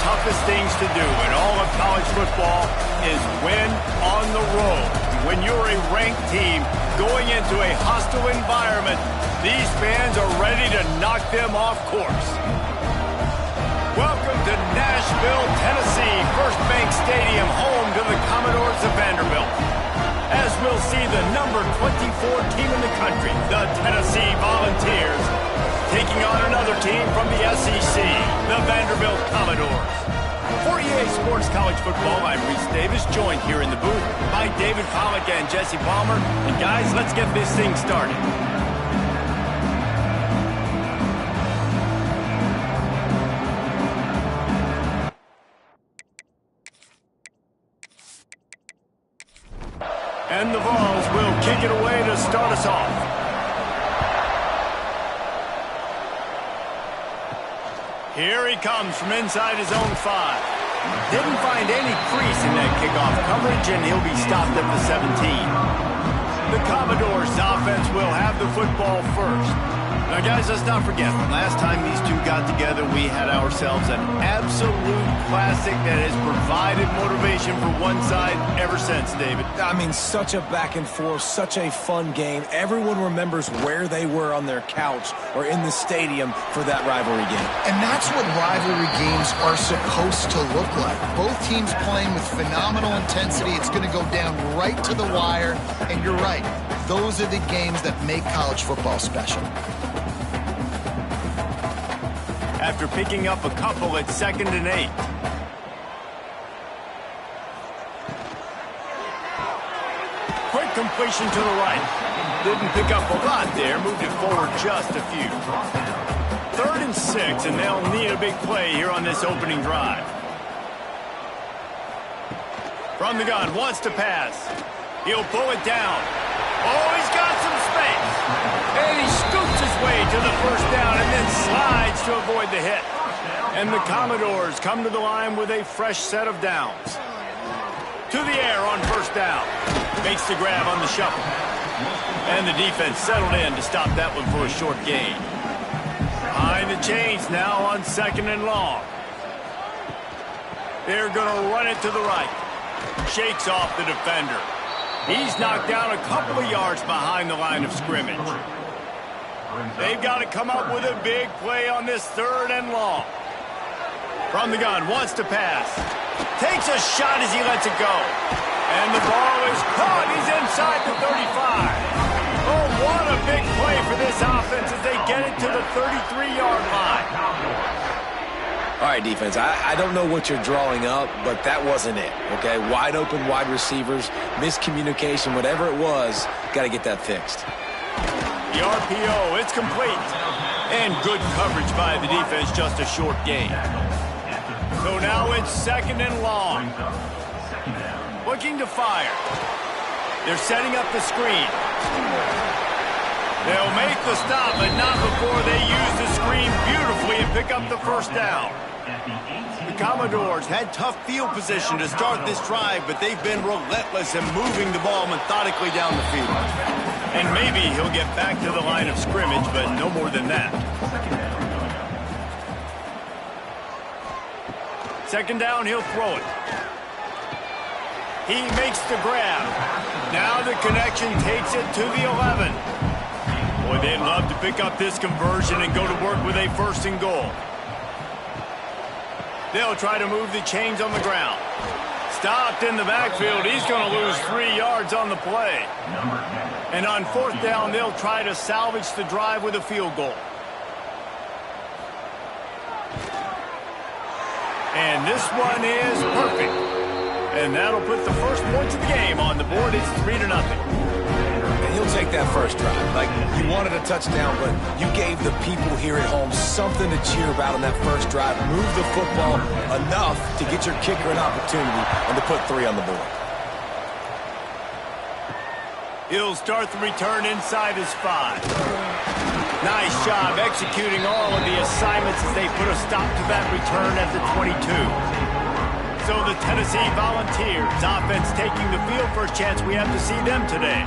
toughest things to do in all of college football is win on the road. When you're a ranked team going into a hostile environment, these fans are ready to knock them off course. Welcome to Nashville, Tennessee, First Bank Stadium, home to the Commodores of Vanderbilt. As we'll see the number 24 team in the country, the Tennessee Volunteers, taking on another team from the SEC, the Vanderbilt Commodores. For EA Sports College Football, I'm Reese Davis, joined here in the booth by David Pollack and Jesse Palmer. And guys, let's get this thing started. And the Vols will kick it away to start us off. Here he comes from inside his own 5. Didn't find any crease in that kickoff coverage, and he'll be stopped at the 17. The Commodores offense will have the football first. Now, guys, let's not forget, last time these two got together, we had ourselves an absolute classic that has provided motivation for one side ever since, David. I mean, such a back and forth, such a fun game. Everyone remembers where they were on their couch or in the stadium for that rivalry game. And that's what rivalry games are supposed to look like. Both teams playing with phenomenal intensity. It's going to go down right to the wire. And you're right, those are the games that make college football special. After picking up a couple at 2nd and 8. Quick completion to the right. Didn't pick up a lot there, moved it forward just a few. 3rd and 6, and they'll need a big play here on this opening drive. From the gun, wants to pass. He'll pull it down. Oh, he's got some space. And he scoops his way to the first down and then slides to avoid the hit. And the Commodores come to the line with a fresh set of downs. To the air on first down. Makes the grab on the shuffle. And the defense settled in to stop that one for a short gain. Behind the chains now on 2nd and long. They're going to run it to the right. Shakes off the defender. He's knocked down a couple of yards behind the line of scrimmage. They've got to come up with a big play on this 3rd and long. From the gun, wants to pass. Takes a shot as he lets it go. And the ball is caught. He's inside the 35. Oh, what a big play for this offense as they get it to the 33-yard line. All right, defense, I don't know what you're drawing up, but that wasn't it, okay? Wide open wide receivers, miscommunication, whatever it was, got to get that fixed. The RPO, it's complete. And good coverage by the defense, just a short gain. So now it's 2nd and long. Looking to fire. They're setting up the screen. They'll make the stop, but not before they use the screen beautifully and pick up the first down. The Commodores had tough field position to start this drive, but they've been relentless in moving the ball methodically down the field. And maybe he'll get back to the line of scrimmage, but no more than that. 2nd down, he'll throw it. He makes the grab. Now the connection takes it to the 11. Boy, they'd love to pick up this conversion and go to work with a 1st and goal. They'll try to move the chains on the ground. Stopped in the backfield. He's going to lose 3 yards on the play. And on 4th down, they'll try to salvage the drive with a field goal. And this one is perfect. And that'll put the first points of the game on the board. It's 3-0. And he'll take that first drive. Like, you wanted a touchdown, but you gave the people here at home something to cheer about on that first drive. Move the football enough to get your kicker an opportunity and to put 3 on the board. He'll start the return inside his 5. Nice job executing all of the assignments as they put a stop to that return at the 22. So the Tennessee Volunteers offense taking the field for a chance we have to see them today.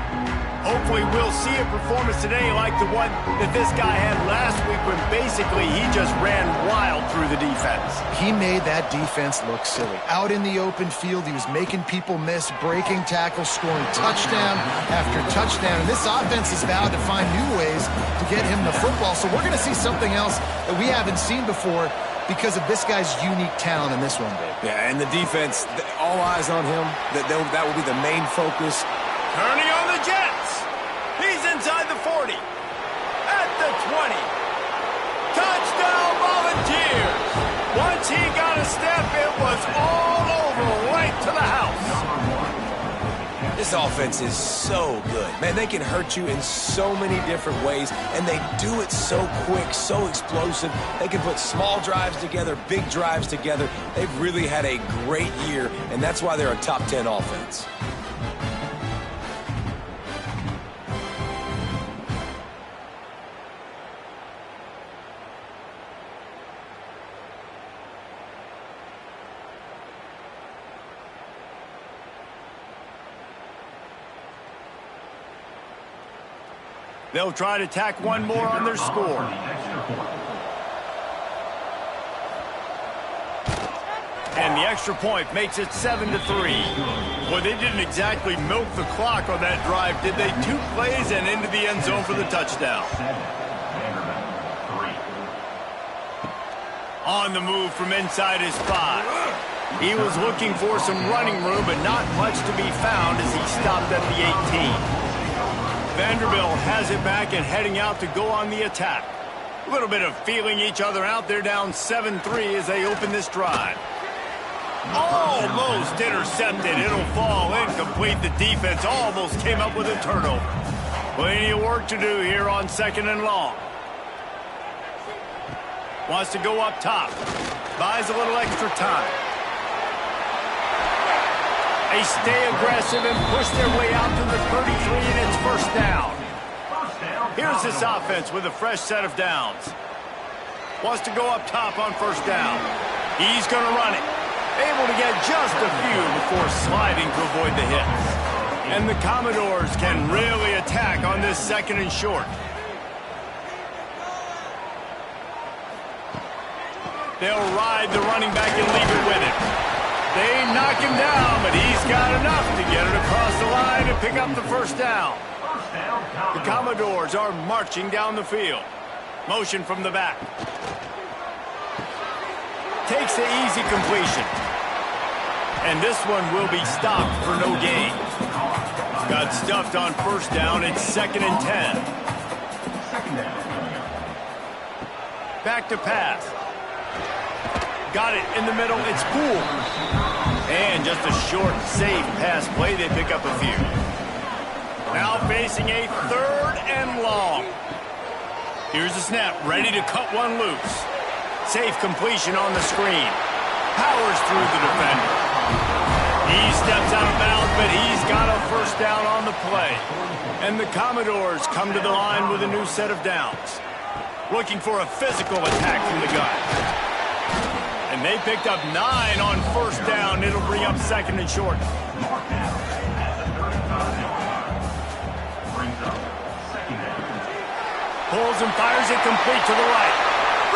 Hopefully we'll see a performance today like the one that this guy had last week when basically he just ran wild through the defense. He made that defense look silly. Out in the open field, he was making people miss, breaking tackles, scoring touchdown after touchdown. And this offense has vowed to find new ways to get him the football. So we're going to see something else that we haven't seen before because of this guy's unique talent in this one, Dave. Yeah, and the defense, all eyes on him. That will be the main focus. Turning on the Jets. He's inside the 40. At the 20. Touchdown Volunteers. Once he got a step, it was all over right to the house. This offense is so good. Man, they can hurt you in so many different ways, and they do it so quick, so explosive. They can put small drives together, big drives together. They've really had a great year, and that's why they're a top 10 offense. They'll try to tack one more on their score. And the extra point makes it 7-3. Well, they didn't exactly milk the clock on that drive, did they? 2 plays and into the end zone for the touchdown. On the move from inside his 5. He was looking for some running room, but not much to be found as he stopped at the 18. Vanderbilt has it back and heading out to go on the attack. A little bit of feeling each other out. They're down 7-3 as they open this drive. Almost intercepted. It'll fall incomplete. The defense almost came up with a turnover. Plenty of work to do here on 2nd and long. Wants to go up top. Buys a little extra time. They stay aggressive and push their way out to the 33, and it's first down. Here's this offense with a fresh set of downs. Wants to go up top on first down. He's going to run it. Able to get just a few before sliding to avoid the hits. And the Commodores can really attack on this 2nd and short. They'll ride the running back and leave it with him. They knock him down, but he's got enough to get it across the line and pick up the first down. The Commodores are marching down the field. Motion from the back. Takes the easy completion. And this one will be stopped for no gain. Got stuffed on first down. It's 2nd and 10. Back to pass. Got it in the middle. It's cool. And just a short, safe pass play. They pick up a few. Now facing a 3rd and long. Here's the snap. Ready to cut one loose. Safe completion on the screen. Powers through the defender. He steps out of bounds, but he's got a first down on the play. And the Commodores come to the line with a new set of downs. Looking for a physical attack from the gun. And they picked up 9 on first down. It'll bring up 2nd and short. Pulls and fires it complete to the right.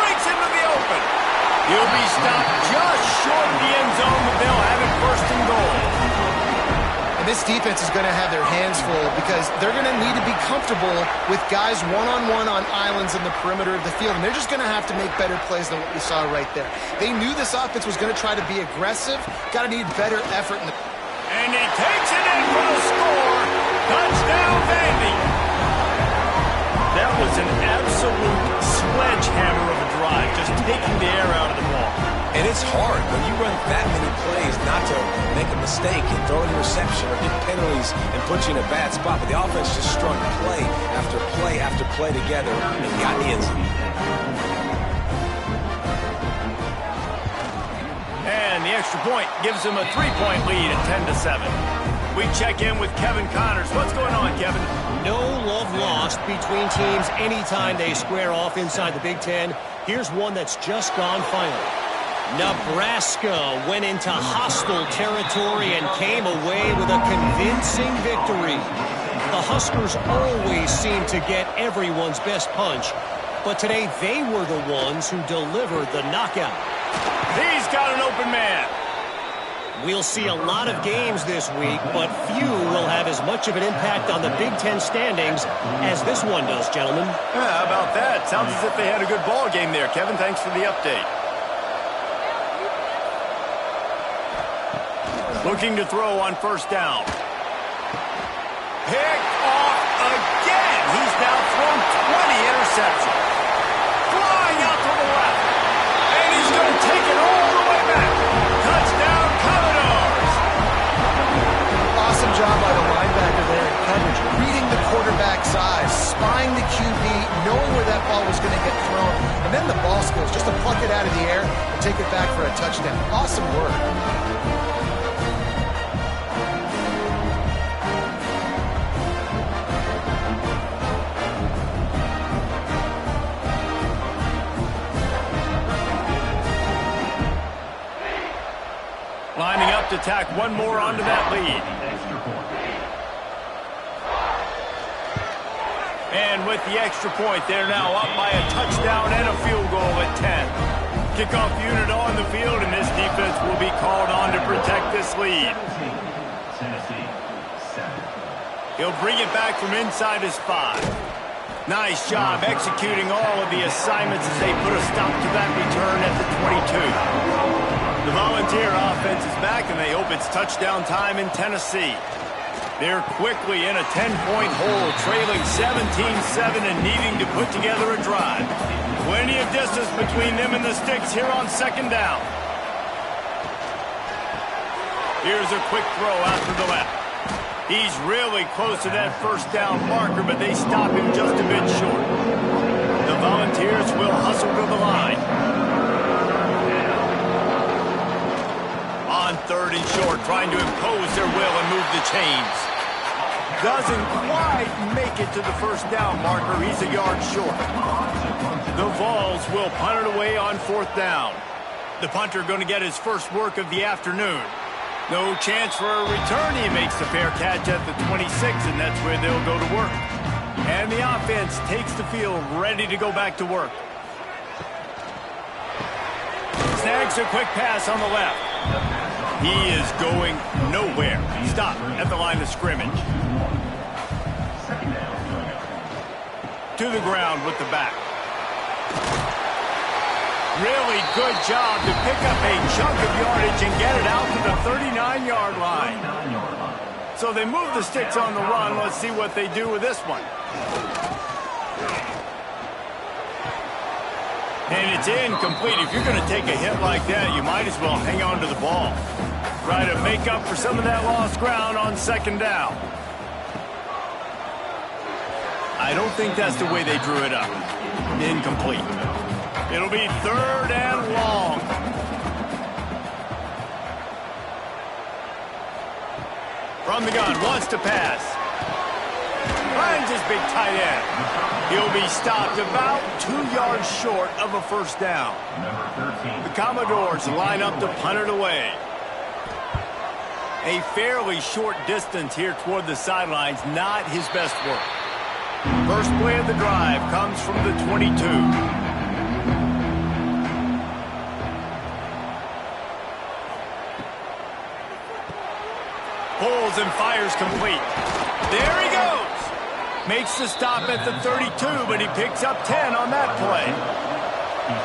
Breaks into the open. He'll be stopped just short of the end zone, but they'll have it 1st and goal. And this defense is going to have their hands full because they're going to need to be comfortable with guys one-on-one on islands in the perimeter of the field. And they're just going to have to make better plays than what we saw right there. They knew this offense was going to try to be aggressive. Got to need better effort. And he takes it in for the score. Touchdown, Vandy. That was an absolute sledgehammer of a drive, just taking the air out of the ball. And it's hard when you run that many plays not to make a mistake and throw an interception or get penalties and put you in a bad spot. But the offense just strung play after play after play together and got in the end zone. And the extra point gives them a 3-point lead at 10-7. We check in with Kevin Connors. What's going on, Kevin? No love lost between teams anytime they square off inside the Big Ten. Here's one that's just gone final. Nebraska went into hostile territory and came away with a convincing victory. The Huskers always seem to get everyone's best punch, but today they were the ones who delivered the knockout. He's got an open man. We'll see a lot of games this week, but few will have as much of an impact on the Big Ten standings as this one does, gentlemen. Yeah, how about that? Sounds as if they had a good ball game there. Kevin, thanks for the update. Looking to throw on first down. Picked off again. He's now thrown 20 interceptions. Flying out to the left. And he's going to take it all the way back. Touchdown, Commodores. Awesome job by the linebacker there in coverage. Reading the quarterback's eyes, spying the QB, knowing where that ball was going to get thrown, and then the ball skills just to pluck it out of the air and take it back for a touchdown. Awesome work. Lining up to tack one more onto that lead. And with the extra point, they're now up by a touchdown and a field goal at 10. Kickoff unit on the field, and this defense will be called on to protect this lead. He'll bring it back from inside his 5. Nice job executing all of the assignments as they put a stop to that return at the 22. The Volunteer offense is back, and they hope it's touchdown time in Tennessee. They're quickly in a 10-point hole, trailing 17-7 and needing to put together a drive. Plenty of distance between them and the sticks here on second down. Here's a quick throw out to the left. He's really close to that first down marker, but they stop him just a bit short. The Volunteers will hustle to the line. On third and short, trying to impose their will and move the chains. Doesn't quite make it to the first down marker. He's a yard short. The Vols will punt it away on fourth down. The punter going to get his first work of the afternoon. No chance for a return. He makes the fair catch at the 26, and that's where they'll go to work. And the offense takes the field, ready to go back to work. Snags a quick pass on the left. He is going nowhere. Stop at the line of scrimmage. To the ground with the back. Really good job to pick up a chunk of yardage and get it out to the 39-yard line. So they move the sticks on the run. Let's see what they do with this one. And it's incomplete. If you're going to take a hit like that, you might as well hang on to the ball. Try to make up for some of that lost ground on second down. I don't think that's the way they drew it up. Incomplete. It'll be third and long. From the gun, wants to pass. Finds his big tight end. He'll be stopped about 2 yards short of a first down. The Commodores line up to punt it away. A fairly short distance here toward the sidelines, not his best work. First play of the drive comes from the 22. Pulls and fires complete. There he goes. Makes the stop at the 32, but he picks up 10 on that play.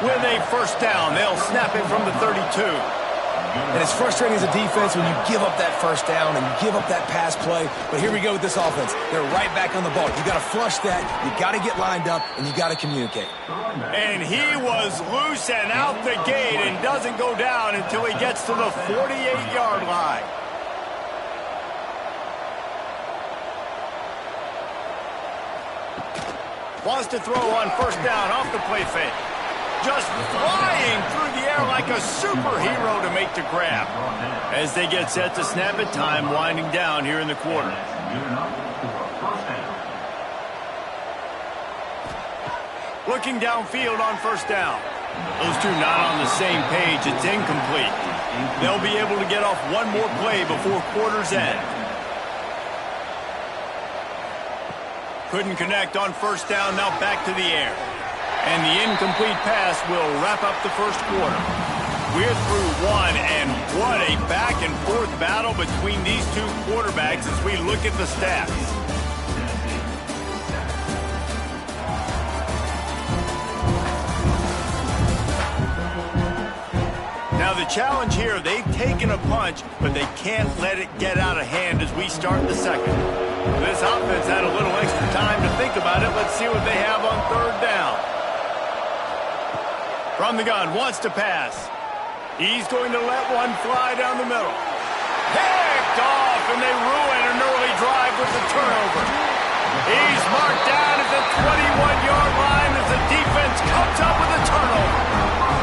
With a first down, they'll snap it from the 32. And it's frustrating as a defense when you give up that first down and you give up that pass play. But here we go with this offense. They're right back on the ball. You got to flush that. You got to get lined up, and you got to communicate. And he was loose and out the gate and doesn't go down until he gets to the 48-yard line. Wants to throw on first down off the play fake. Just flying through the air like a superhero to make the grab. As they get set to snap it, time winding down here in the quarter. Looking downfield on first down. Those two not on the same page. It's incomplete. They'll be able to get off one more play before quarter's end. Couldn't connect on first down, now back to the air. And the incomplete pass will wrap up the first quarter. We're through one, and what a back-and-forth battle between these two quarterbacks as we look at the stats. Now the challenge here, they've taken a punch, but they can't let it get out of hand as we start the second. This offense had a little extra time to think about it. Let's see what they have on third down. From the gun, wants to pass. He's going to let one fly down the middle. Picked off, and they ruin an early drive with the turnover. He's marked down at the 21-yard line as the defense comes up with a turnover.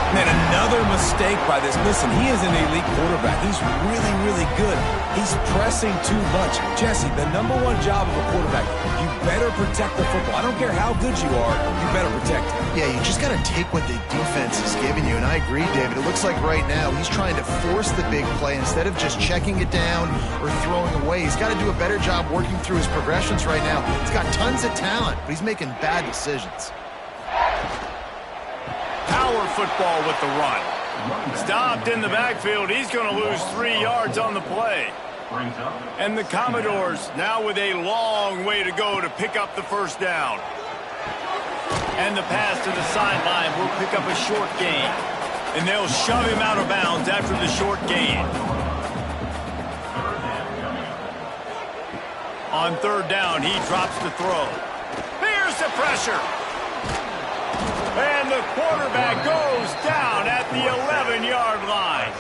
Man, another mistake by this. Listen, he is an elite quarterback. He's really, really good. He's pressing too much. Jesse, the #1 job of a quarterback, you better protect the football. I don't care how good you are, you better protect it. Yeah, you just got to take what the defense is giving you, and I agree, David. It looks like right now he's trying to force the big play instead of just checking it down or throwing away. He's got to do a better job working through his progressions right now. He's got tons of talent, but he's making bad decisions. Power football with the run. Stopped in the backfield. He's going to lose 3 yards on the play. And the Commodores now with a long way to go to pick up the first down. And the pass to the sideline will pick up a short gain. And they'll shove him out of bounds after the short gain. On third down, he drops the throw. Here's the pressure. And the quarterback goes down at the 11-yard line.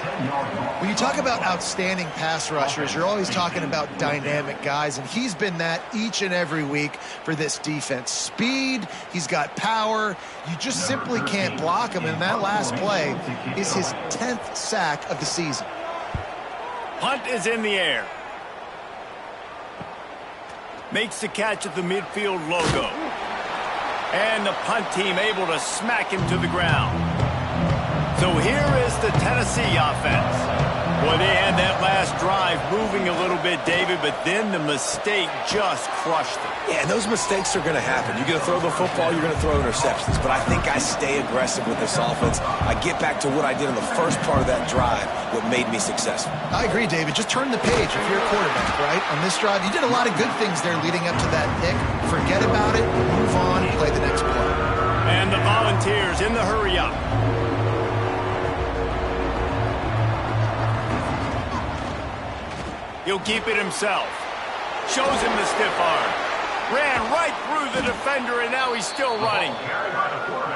When you talk about outstanding pass rushers, you're always talking about dynamic guys, and he's been that each and every week for this defense. Speed, he's got power. You just simply can't block him, and that last play is his 10th sack of the season. Punt is in the air. Makes the catch at the midfield logo. And the punt team able to smack him to the ground. So here is the Tennessee offense. Boy, they had that last drive moving a little bit, David, but then the mistake just crushed them. Yeah, and those mistakes are going to happen. You're going to throw the football, you're going to throw interceptions. But I think I stay aggressive with this offense. I get back to what I did in the first part of that drive, what made me successful. I agree, David. Just turn the page if you're a quarterback, right? On this drive, you did a lot of good things there leading up to that pick. Forget about it, move on, play the next play. And the Volunteers in the hurry-up. He'll keep it himself. Shows him the stiff arm. Ran right through the defender, and now he's still running.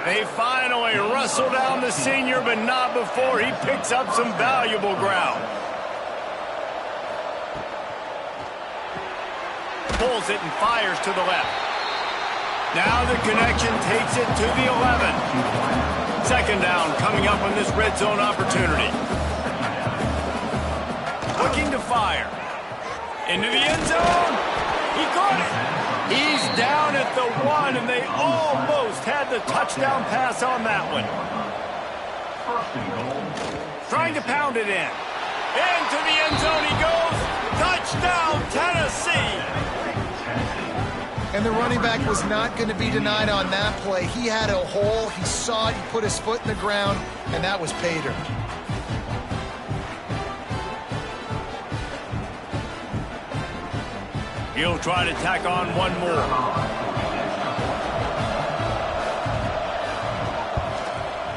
They finally wrestle down the senior, but not before he picks up some valuable ground. Pulls it and fires to the left. Now the connection takes it to the 11. Second down coming up on this red zone opportunity. Looking to fire. Into the end zone. He caught it. He's down at the 1, and they almost had the touchdown pass on that one. Trying to pound it in. Into the end zone he goes. Touchdown, Tennessee. And the running back was not going to be denied on that play. He had a hole. He saw it. He put his foot in the ground, and that was pay dirt. He'll try to tack on one more.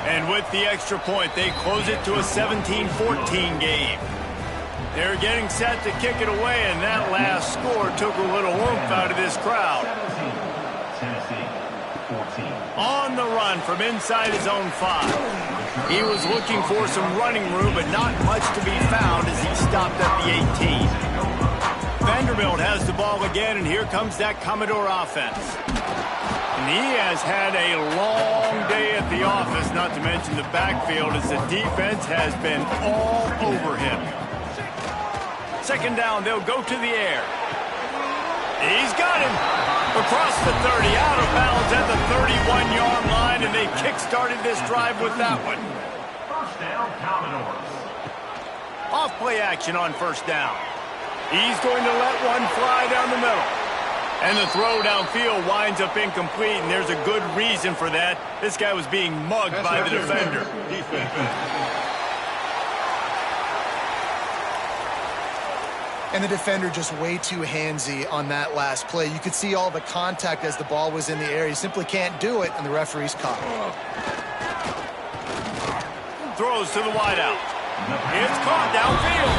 And with the extra point, they close it to a 17-14 game. They're getting set to kick it away, and that last score took a little oomph out of this crowd. On the run from inside his own 5. He was looking for some running room, but not much to be found as he stopped at the 18. Vanderbilt has the ball again, and here comes that Commodore offense. And he has had a long day at the office, not to mention the backfield, as the defense has been all over him. Second down, they'll go to the air. He's got him. Across the 30, out of bounds at the 31-yard line, and they kick-started this drive with that one. First down, Commodores. Off play action on first down. He's going to let one fly down the middle. And the throw downfield winds up incomplete, and there's a good reason for that. This guy was being mugged by the defender. And the defender just way too handsy on that last play. You could see all the contact as the ball was in the air. He simply can't do it, and the referee's caught. Throws to the wideout. It's caught downfield.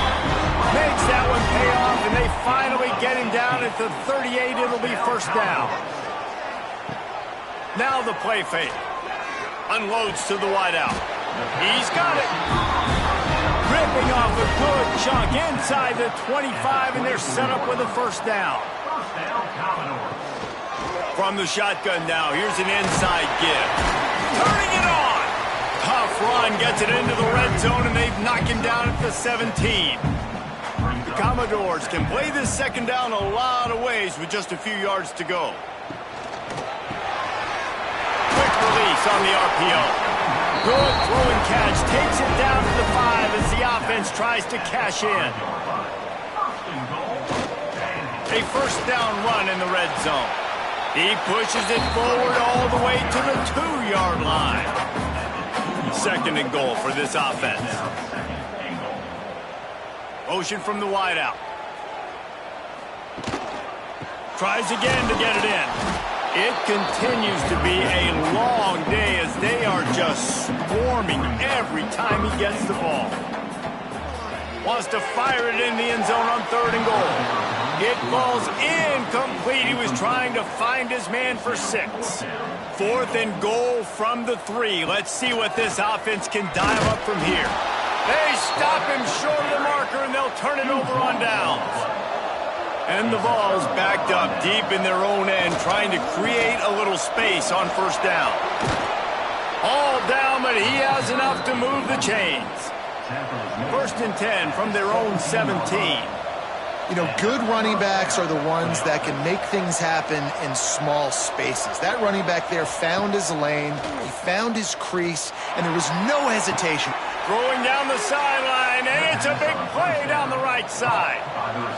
Makes that one pay off, and they finally get him down at the 38. It'll be first down. Now the play fake. Unloads to the wideout. He's got it. Ripping off a good chunk inside the 25, and they're set up with a first down. First down, Commodores. From the shotgun now, here's an inside give. Turning it on. Tough run, gets it into the red zone, and they've knocked him down at the 17. The Commodores can play this second down a lot of ways with just a few yards to go. Quick release on the RPO. Good throw and catch. Takes it down to the 5 as the offense tries to cash in. A first down run in the red zone. He pushes it forward all the way to the 2-yard line. Second and goal for this offense. Motion from the wideout. Tries again to get it in. It continues to be a long day as they are just swarming every time he gets the ball. Wants to fire it in the end zone on 3rd and goal. It falls incomplete. He was trying to find his man for 6. 4th and goal from the 3. Let's see what this offense can dial up from here. They stop him short of the marker, and they'll turn it over on downs. And the ball's backed up deep in their own end, trying to create a little space on first down. All down, but he has enough to move the chains. 1st and 10 from their own 17. You know, good running backs are the ones that can make things happen in small spaces. That running back there found his lane, he found his crease, and there was no hesitation. Throwing down the sideline, and it's a big play down the right side.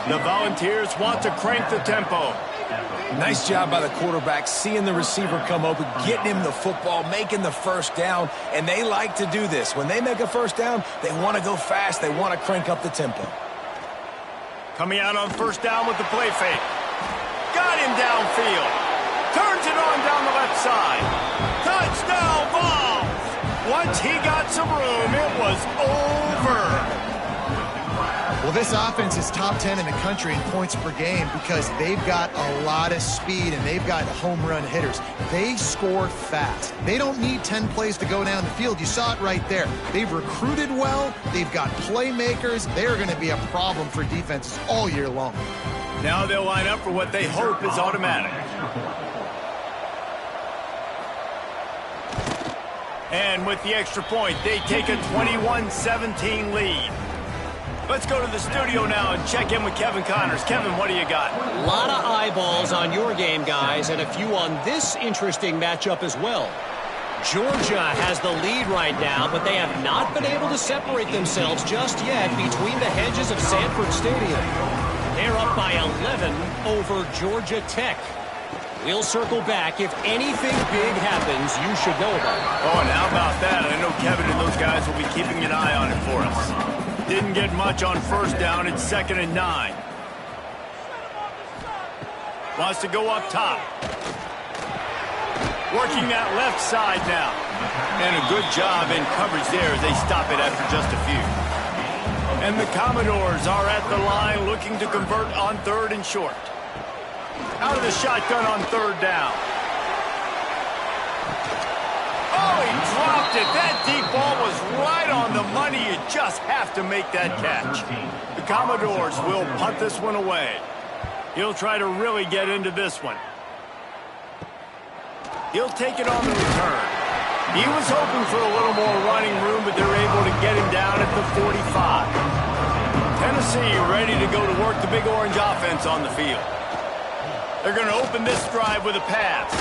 The Volunteers want to crank the tempo. Nice job by the quarterback, seeing the receiver come open, getting him the football, making the first down, and they like to do this. When they make a first down, they want to go fast, they want to crank up the tempo. Coming out on first down with the play fake. Got him downfield. Turns it on down the left side. Touchdown, Vols! Once he got some room, it was over. Well, this offense is top 10 in the country in points per game because they've got a lot of speed and they've got home run hitters. They score fast. They don't need 10 plays to go down the field. You saw it right there. They've recruited well. They've got playmakers. They're going to be a problem for defenses all year long. Now they'll line up for what they hope is automatic. And with the extra point, they take a 21-17 lead. Let's go to the studio now and check in with Kevin Connors. Kevin, what do you got? A lot of eyeballs on your game, guys, and a few on this interesting matchup as well. Georgia has the lead right now, but they have not been able to separate themselves just yet between the hedges of Sanford Stadium. They're up by 11 over Georgia Tech. We'll circle back. If anything big happens, you should know about it. Oh, and how about that? I know Kevin and those guys will be keeping an eye on it for us. Didn't get much on first down. It's 2nd and 9. Wants to go up top. Working that left side now. And a good job in coverage there as they stop it after just a few. And the Commodores are at the line looking to convert on 3rd and short. Out of the shotgun on 3rd down. Oh, he dropped it. That deep ball was right on the money. You just have to make that catch. The Commodores will punt this one away. He'll try to really get into this one. He'll take it on the return. He was hoping for a little more running room, but they're able to get him down at the 45. Tennessee ready to go to work the Big Orange offense on the field. They're going to open this drive with a pass.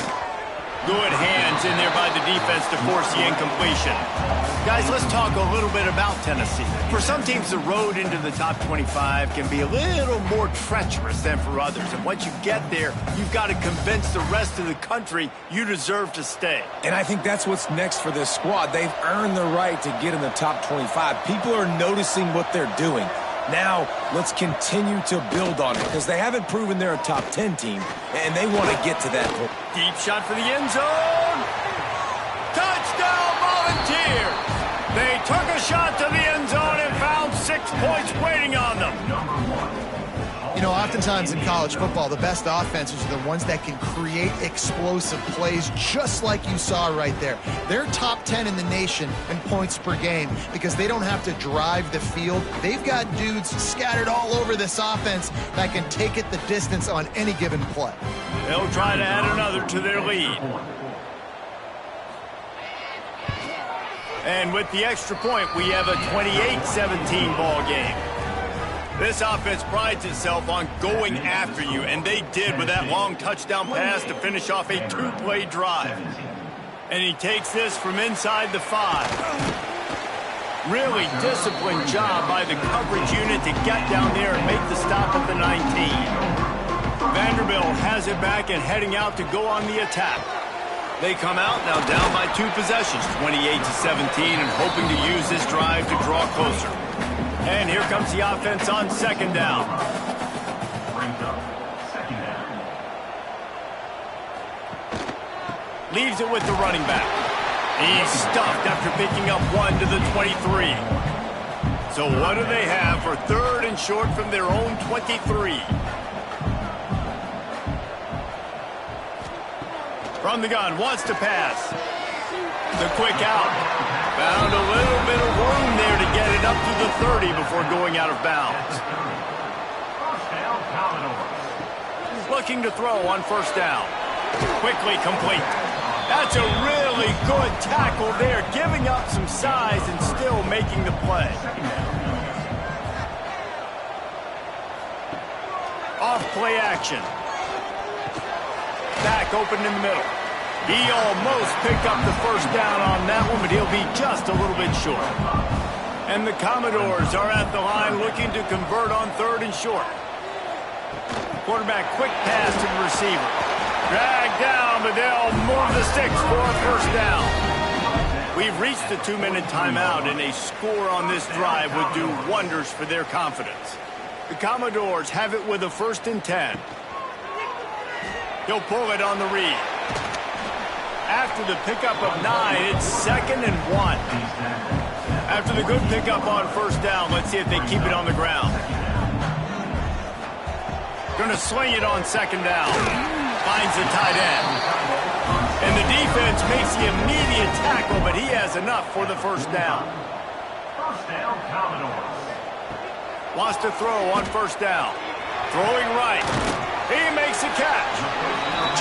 Good hands in there by the defense to force the incompletion. Guys, let's talk a little bit about Tennessee. For some teams, the road into the top 25 can be a little more treacherous than for others. And once you get there, you've got to convince the rest of the country you deserve to stay. And I think that's what's next for this squad. They've earned the right to get in the top 25. People are noticing what they're doing. Now, let's continue to build on it because they haven't proven they're a top 10 team, and they want to get to that point. Deep shot for the end zone. Touchdown, Volunteers! They took a shot to the end zone and found 6 points waiting on them. You know, oftentimes in college football, the best offenses are the ones that can create explosive plays just like you saw right there. They're top 10 in the nation in points per game because they don't have to drive the field. They've got dudes scattered all over this offense that can take it the distance on any given play. They'll try to add another to their lead. And with the extra point, we have a 28-17 ball game. This offense prides itself on going after you, and they did with that long touchdown pass to finish off a 2-play drive. And he takes this from inside the 5. Really disciplined job by the coverage unit to get down there and make the stop at the 19. Vanderbilt has it back and heading out to go on the attack. They come out now down by 2 possessions, 28-17, and hoping to use this drive to draw closer. And here comes the offense on second down. Leaves it with the running back. He's stuffed after picking up 1 to the 23. So what do they have for 3rd and short from their own 23? From the gun, wants to pass. The quick out. Found a little bit of room there to get it up to the 30 before going out of bounds. Looking to throw on first down. Quickly complete. That's a really good tackle there, giving up some size and still making the play. Off play action. Back open in the middle. He almost picked up the first down on that one, but he'll be just a little bit short. And the Commodores are at the line looking to convert on 3rd and short. Quarterback quick pass to the receiver. Dragged down, but they'll move the sticks for a first down. We've reached the 2-minute timeout, and a score on this drive would do wonders for their confidence. The Commodores have it with a 1st and 10. He'll pull it on the read. After the pickup of 9, it's 2nd and 1. After the good pickup on first down, let's see if they keep it on the ground. Going to sling it on 2nd down. Finds the tight end. And the defense makes the immediate tackle, but he has enough for the first down. First down, Commodores. Wants to throw on first down. Throwing right. He makes a catch.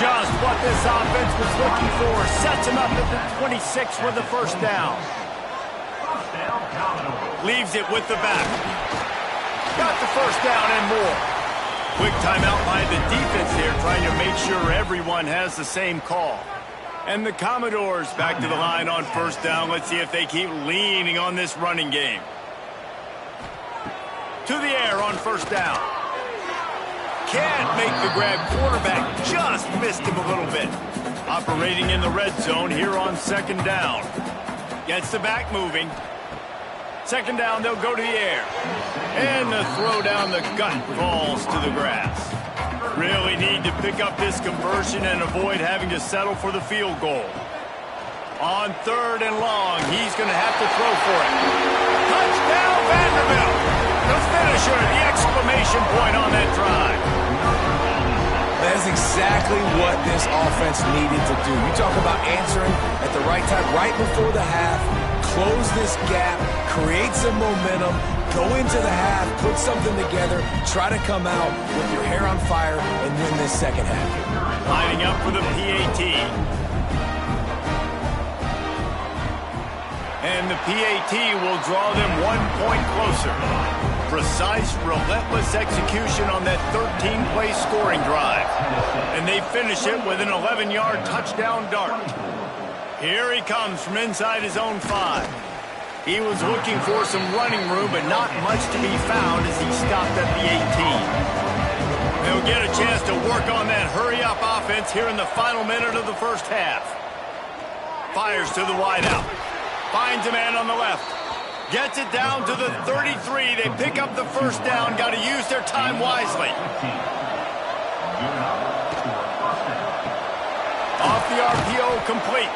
Just what this offense was looking for. Sets him up at the 26 with the first down. First down, Commodores. Leaves it with the back. Got the first down and more. Quick timeout by the defense there, trying to make sure everyone has the same call. And the Commodores back to the line on first down. Let's see if they keep leaning on this running game. To the air on first down. Can't make the grab. Quarterback just missed him a little bit. Operating in the red zone here on 2nd down. Gets the back moving. 2nd down, they'll go to the air. And the throw down the gut falls to the grass. Really need to pick up this conversion and avoid having to settle for the field goal. On 3rd and long, he's going to have to throw for it. Touchdown, Vanderbilt! The finisher, the exclamation point on that drive. That's exactly what this offense needed to do. You talk about answering at the right time, right before the half, close this gap, create some momentum, go into the half, put something together, try to come out with your hair on fire and win this second half. Lining up for the PAT. And the PAT will draw them 1 point closer. Precise, relentless execution on that 13-play scoring drive. And they finish it with an 11-yard touchdown dart. Here he comes from inside his own 5. He was looking for some running room, but not much to be found as he stopped at the 18. They'll get a chance to work on that hurry-up offense here in the final minute of the first half. Fires to the wideout. Finds a man on the left. Gets it down to the 33. They pick up the first down. Got to use their time wisely. Off the RPO, complete.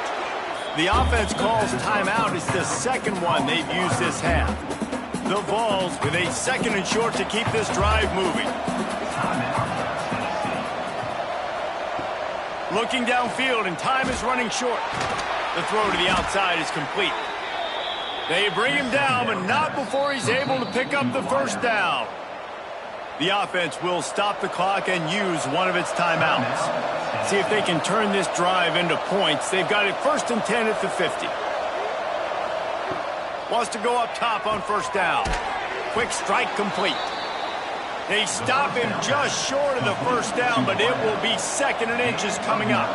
The offense calls timeout. It's the second one they've used this half. The Vols with a second and short to keep this drive moving. Looking downfield, and time is running short. The throw to the outside is complete. They bring him down, but not before he's able to pick up the first down. The offense will stop the clock and use one of its timeouts. See if they can turn this drive into points. They've got it 1st and 10 at the 50. Wants to go up top on first down. Quick strike complete. They stop him just short of the first down, but it will be 2nd and inches coming up.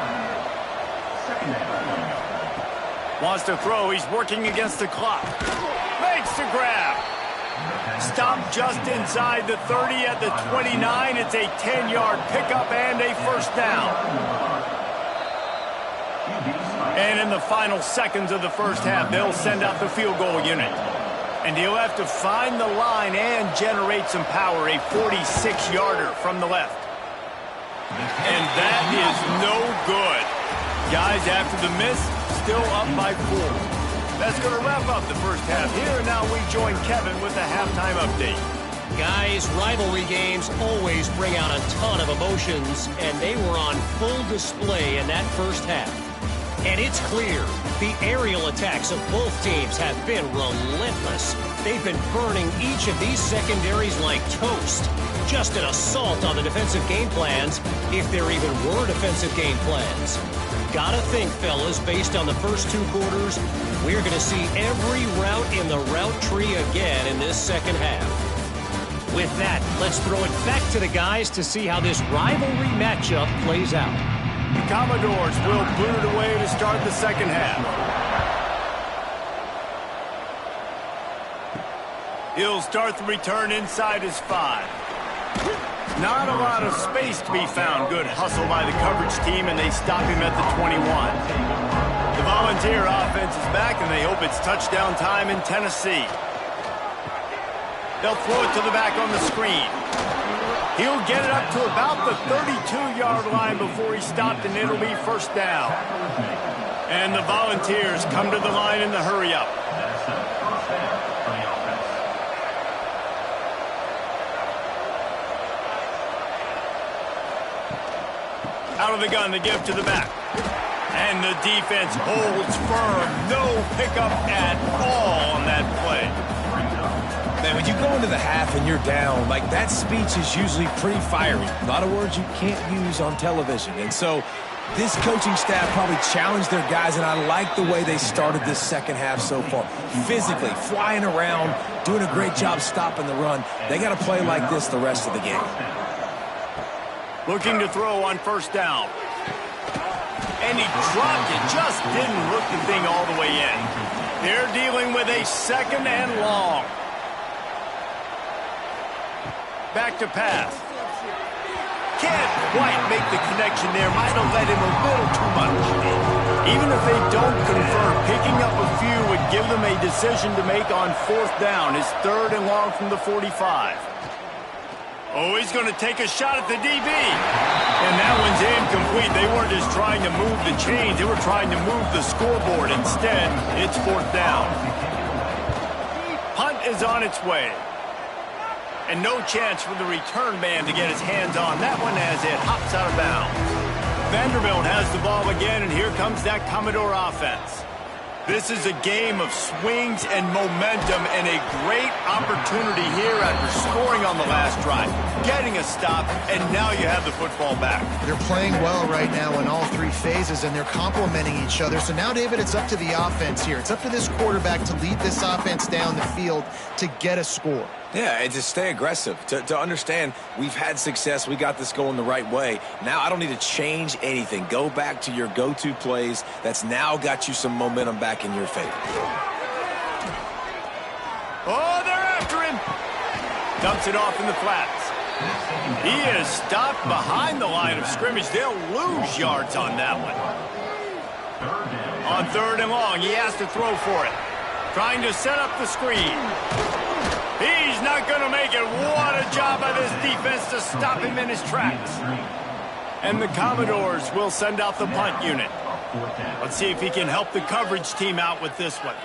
Wants to throw. He's working against the clock. Makes the grab. Stop just inside the 30 at the 29. It's a 10-yard pickup and a first down. And in the final seconds of the first half, they'll send out the field goal unit. And he'll have to find the line and generate some power, a 46-yarder from the left. And that is no good. Guys, after the miss, still up by 4. That's going to wrap up the first half here. Now we join Kevin with the halftime update. Guys, rivalry games always bring out a ton of emotions, and they were on full display in that first half. And it's clear, the aerial attacks of both teams have been relentless. They've been burning each of these secondaries like toast. Just an assault on the defensive game plans, if there even were defensive game plans. Gotta think, fellas, based on the first 2 quarters, we're going to see every route in the route tree again in this second half. With that, let's throw it back to the guys to see how this rivalry matchup plays out. The Commodores will boot it away to start the second half. He'll start the return inside his 5. Not a lot of space to be found. Good hustle by the coverage team, and they stop him at the 21. The Volunteer offense is back, and they hope it's touchdown time in Tennessee. They'll throw it to the back on the screen. He'll get it up to about the 32-yard line before he's stopped, and it'll be first down. And the Volunteers come to the line in the hurry-up. Out of the gun to give to the back. And the defense holds firm. No pickup at all on that play. Man, when you go into the half and you're down, like, that speech is usually pretty fiery. A lot of words you can't use on television. And so this coaching staff probably challenged their guys, and I like the way they started this second half so far. Physically, flying around, doing a great job stopping the run. They got to play like this the rest of the game. Looking to throw on first down. And he dropped it. Just didn't hook the thing all the way in. They're dealing with a 2nd and long. Back to pass. Can't quite make the connection there. Might have let him a little too much. Even if they don't convert, picking up a few would give them a decision to make on 4th down. His 3rd and long from the 45. Oh, he's going to take a shot at the DB. And that one's incomplete. They weren't just trying to move the chains. They were trying to move the scoreboard. Instead, it's 4th down. Punt is on its way. And no chance for the return man to get his hands on that one as it hops out of bounds. Vanderbilt has the ball again, and here comes that Commodore offense. This is a game of swings and momentum, and a great opportunity here after scoring on the last drive, getting a stop, and now you have the football back. They're playing well right now in all 3 phases, and they're complementing each other. So now, David, it's up to the offense here. It's up to this quarterback to lead this offense down the field to get a score. Yeah, and to stay aggressive, to understand we've had success, we got this going the right way. Now I don't need to change anything. Go back to your go-to plays. That's now got you some momentum back in your favor. Oh, they're after him. Dumps it off in the flats. He is stopped behind the line of scrimmage. They'll lose yards on that one. On 3rd and long, he has to throw for it. Trying to set up the screen. He's not going to make it. What a job by this defense to stop him in his tracks. And the Commodores will send out the punt unit. Let's see if he can help the coverage team out with this one.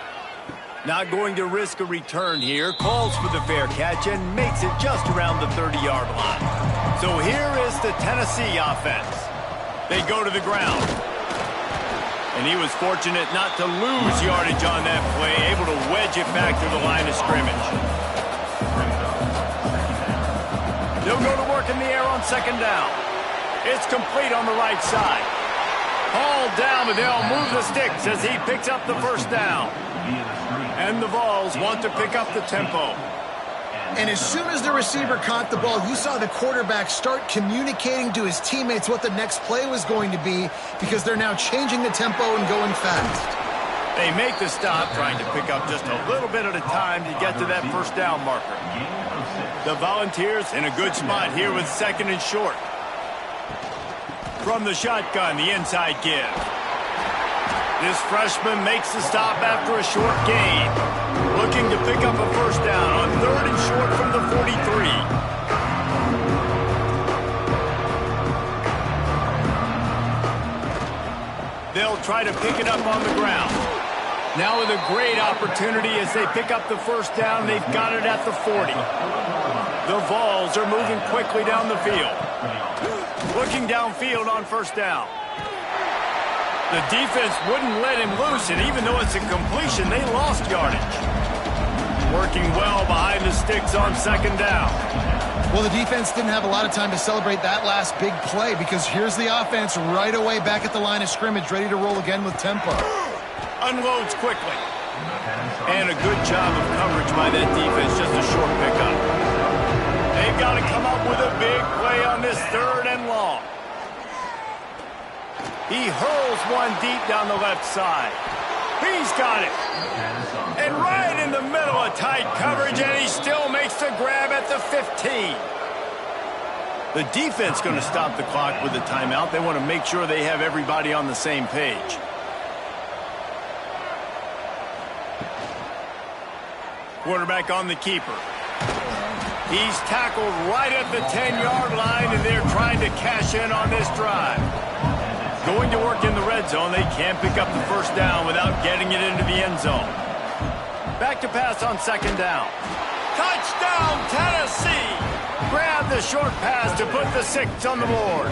Not going to risk a return here. Calls for the fair catch and makes it just around the 30-yard line. So here is the Tennessee offense. They go to the ground. And he was fortunate not to lose yardage on that play, able to wedge it back to the line of scrimmage. They'll go to work in the air on 2nd down. It's complete on the right side. Hauled down, but they'll move the sticks as he picks up the 1st down. And the Vols want to pick up the tempo. And as soon as the receiver caught the ball, you saw the quarterback start communicating to his teammates what the next play was going to be, because they're now changing the tempo and going fast. They make the stop, trying to pick up just a little bit at a time to get to that 1st down marker. The Volunteers in a good spot here with 2nd and short. From the shotgun, the inside give. This freshman makes the stop after a short gain. Looking to pick up a 1st down on 3rd and short from the 43. They'll try to pick it up on the ground. Now with a great opportunity as they pick up the 1st down, they've got it at the 40. The Vols are moving quickly down the field. Looking downfield on 1st down. The defense wouldn't let him loose, and even though it's a completion, they lost yardage. Working well behind the sticks on 2nd down. Well, the defense didn't have a lot of time to celebrate that last big play, because here's the offense right away back at the line of scrimmage, ready to roll again with tempo. Unloads quickly. And a good job of coverage by that defense, just a short pickup. They've got to come up with a big play on this 3rd and long. He hurls one deep down the left side. He's got it. And right in the middle of tight coverage, and he still makes the grab at the 15. The defense going to stop the clock with a timeout. They want to make sure they have everybody on the same page. Quarterback on the keeper. He's tackled right at the 10-yard line, and they're trying to cash in on this drive. Going to work in the red zone, they can't pick up the 1st down without getting it into the end zone. Back to pass on 2nd down. Touchdown, Tennessee! Grab the short pass to put the 6 on the board.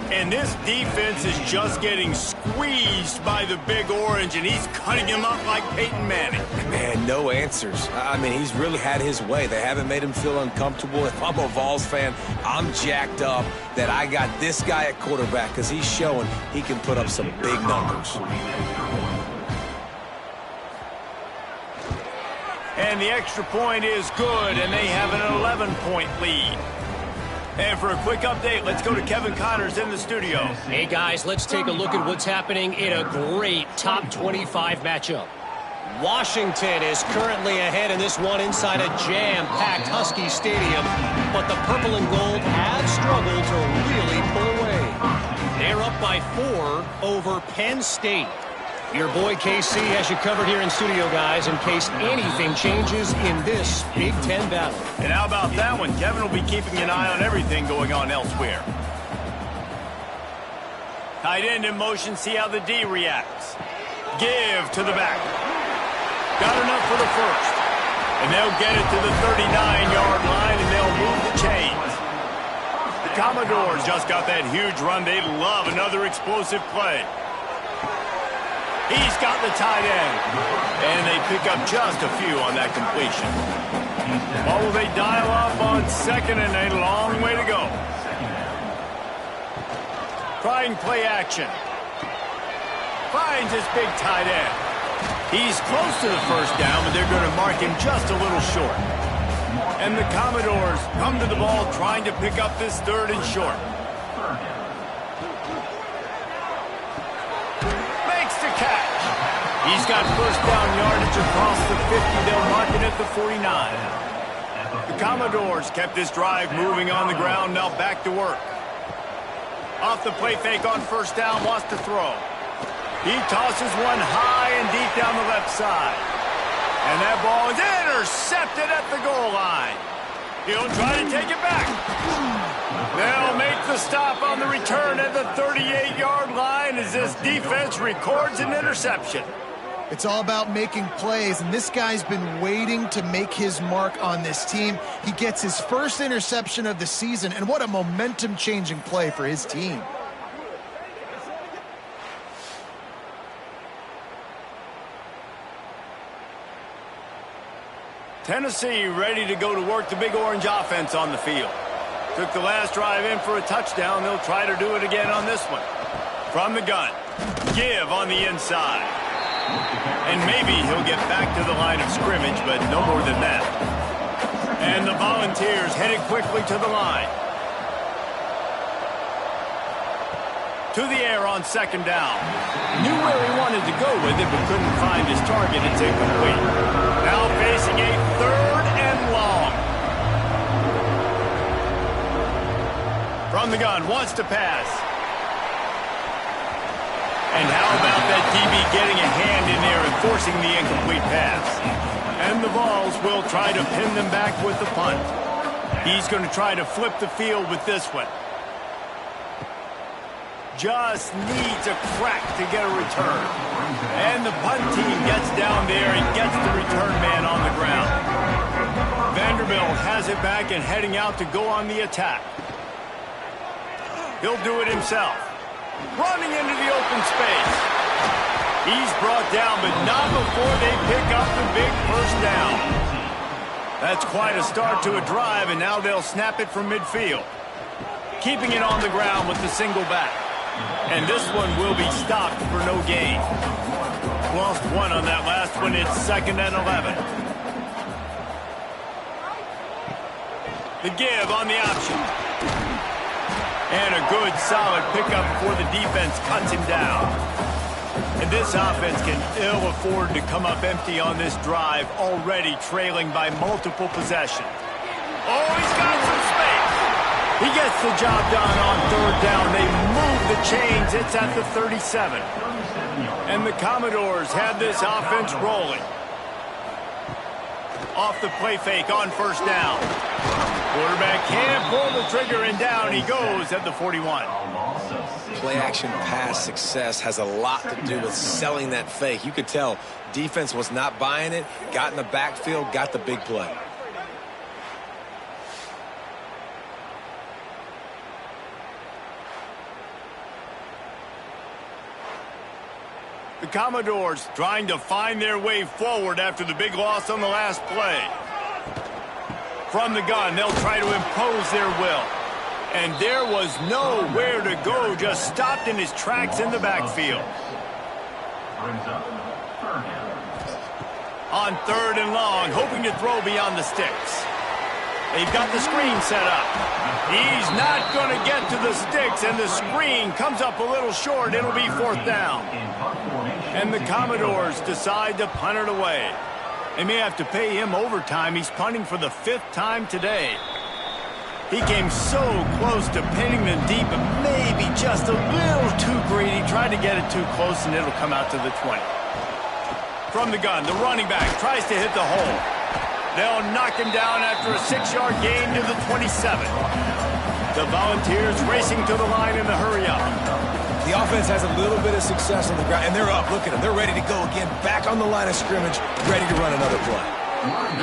And this defense is just getting squeezed by the Big Orange, and he's cutting him up like Peyton Manning. Man, no answers. I mean, he's really had his way. They haven't made him feel uncomfortable. If I'm a Vols fan, I'm jacked up that I got this guy at quarterback, because he's showing he can put up some big numbers. And the extra point is good, and they have an 11-point lead. And for a quick update, let's go to Kevin Connors in the studio. Hey, guys, let's take a look at what's happening in a great top 25 matchup. Washington is currently ahead in this one inside a jam-packed Husky Stadium, but the purple and gold have struggled to really pull away. They're up by 4 over Penn State. Your boy KC has you covered here in studio, guys, in case anything changes in this Big Ten battle. And how about that one? Kevin will be keeping an eye on everything going on elsewhere. Tight end in motion, see how the D reacts. Give to the back. Got enough for the 1st. And they'll get it to the 39-yard line, and they'll move the chains. The Commodores just got that huge run. They love another explosive play. He's got the tight end. And they pick up just a few on that completion. What will they dial up on 2nd and a long way to go? Trying play action. Finds his big tight end. He's close to the 1st down, but they're going to mark him just a little short. And the Commodores come to the ball trying to pick up this 3rd and short. Makes the catch. He's got first down yardage across the 50. They'll mark it at the 49. The Commodores kept this drive moving on the ground. Now back to work. Off the play fake on first down, wants to throw. He tosses one high and deep down the left side. And that ball is intercepted at the goal line. He'll try to take it back. They'll make the stop on the return at the 38-yard line as this defense records an interception. It's all about making plays, and this guy's been waiting to make his mark on this team. He gets his first interception of the season, and what a momentum-changing play for his team. Tennessee ready to go to work the Big Orange offense on the field. Took the last drive in for a touchdown. They'll try to do it again on this one. From the gun. Give on the inside. And maybe he'll get back to the line of scrimmage, but no more than that. And the Volunteers headed quickly to the line. To the air on second down. Knew where he wanted to go with it, but couldn't find his target. It's incomplete. Now facing a third and long. From the gun, wants to pass. And how about that DB getting a hand in there and forcing the incomplete pass? And the Vols will try to pin them back with the punt. He's going to try to flip the field with this one. Just needs a crack to get a return. And the punt team gets down there and gets the return man on the ground. Vanderbilt has it back and heading out to go on the attack. He'll do it himself. Running into the open space. He's brought down, but not before they pick up the big first down. That's quite a start to a drive, and now they'll snap it from midfield. Keeping it on the ground with the single back. And this one will be stopped for no gain. Lost one on that last one. It's 2nd and 11. The give on the option. And a good, solid pickup before the defense cuts him down. And this offense can ill afford to come up empty on this drive, already trailing by multiple possessions. Oh, he's got some space. He gets the job done on third down. They move the chains. It's at the 37. And the Commodores have this offense rolling. Off the play fake on first down. Quarterback can't pull the trigger, and down he goes at the 41. Play-action pass success has a lot to do with selling that fake. You could tell defense was not buying it, got in the backfield, got the big play. The Commodores trying to find their way forward after the big loss on the last play. From the gun, they'll try to impose their will. And there was nowhere to go, just stopped in his tracks in the backfield. On third and long, hoping to throw beyond the sticks. They've got the screen set up. He's not going to get to the sticks, and the screen comes up a little short. It'll be 4th down. And the Commodores decide to punt it away. They may have to pay him overtime. He's punting for the 5th time today. He came so close to pinning them deep, but maybe just a little too greedy. Tried to get it too close, and it'll come out to the 20. From the gun, the running back tries to hit the hole. They'll knock him down after a 6-yard gain to the 27. The Volunteers racing to the line in the hurry-up. The offense has a little bit of success on the ground, and they're up. Look at them. They're ready to go again, back on the line of scrimmage, ready to run another play.